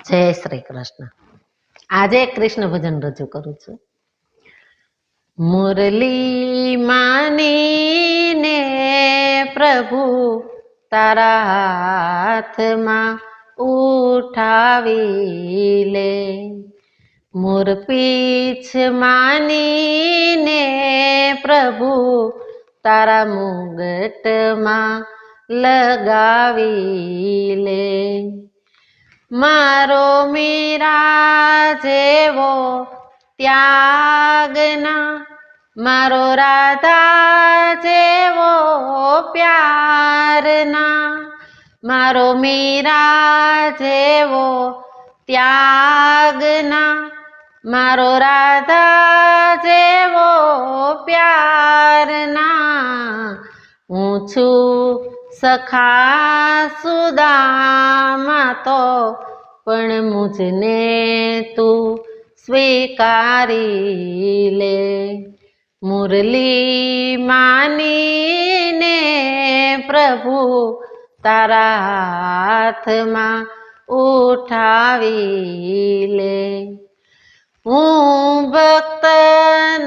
જય શ્રી કૃષ્ણ। આજે કૃષ્ણ ભજન રજૂ કરું છું। મુરલી માનીને પ્રભુ તારા હાથમાં ઉઠાવી લે, મોરપીંછ માનીને પ્રભુ તારા મુગટમાં લગાવી લે। મારો મીરા જેવો ત્યાગના, મારો રાધા જેવો પ્યારના, મારો મીરા જેવો ત્યાગના, મારો રાધા જેવો પ્યારના। હું છું સખા સુદામા તો પણ મુझને તું સ્વીકારી લે। મુરલી માનીને પ્રભુ તારા હાથમાં ઉઠાવી લે। હું ભક્ત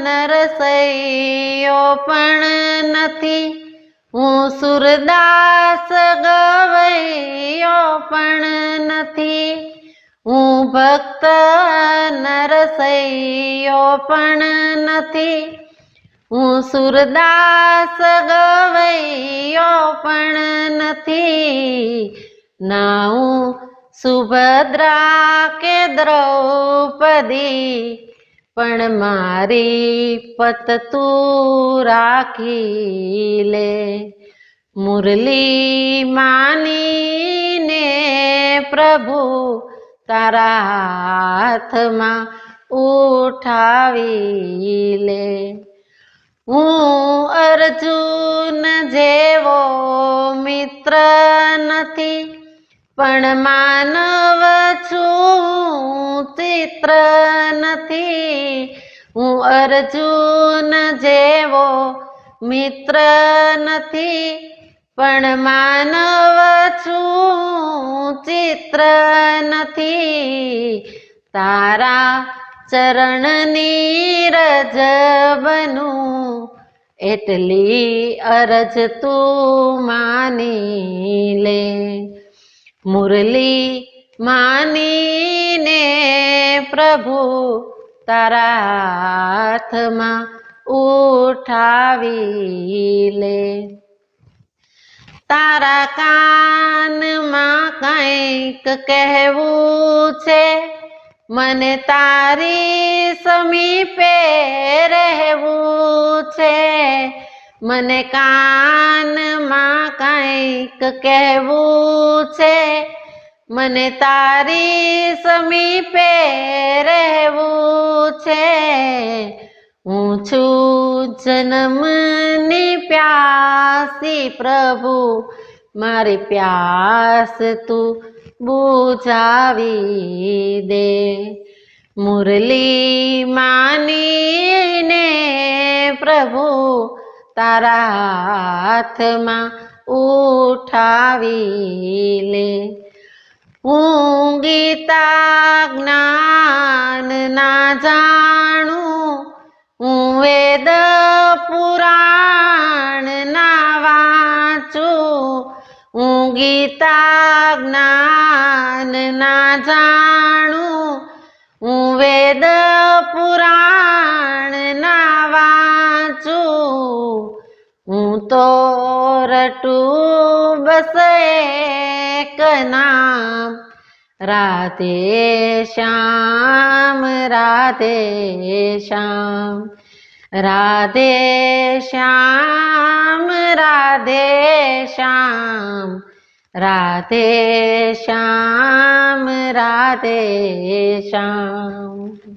નરસૈયો પણ નથી, હું સુરદાસ ગવૈયો પણ નથી, હું ભક્ત નરસૈયો પણ નથી, હું સુરદાસ ગવૈયો પણ નથી। ના હું સુભદ્રા કે દ્રૌપદી, પણ મારી પત તું રાખી લે। મુરલી માનીને પ્રભુ તારા હાથમાં ઉઠાવી લે। હું અર્જુન જેવો મિત્ર નથી, પણ માનવ છું ચિત્ર નથી। હું અર્જુન જેવો મિત્ર નથી, પણ માનવ છું ચિત્ર નથી। તારા ચરણની રજ બનું, એટલી અરજ તું માની લે। મુરલી માનીને પ્રભુ તારા હાથમાં ઉઠાવી લે। તારા કાનમાં કંઈક કહેવું છે, મને તારી સમીપે રહેવું છે। મને કાનમાં કંઈક કહેવું છે, મને તારી સમીપે રહેવું છે। હું છું જન્મની પ્યાસી પ્રભુ, મારી પ્યાસ તું બુઝાવી દે। મુરલી માનીને પ્રભુ તારા હાથમાં ઉઠાવી લે। હું ગીતા જ્ઞાન ના જાણું, હું વેદ પુરાણ ના વાંચું, હું ગીતા જ્ઞાન ના જાણું, હું વેદ પુરાણ ના વાંચું। હું તો રટું બસ એક નામ, રાધે શ્યામ રાધે શ્યામ, રાધે શ્યામ રાધે શ્યામ, રાધે શ્યામ રાધે શ્યામ।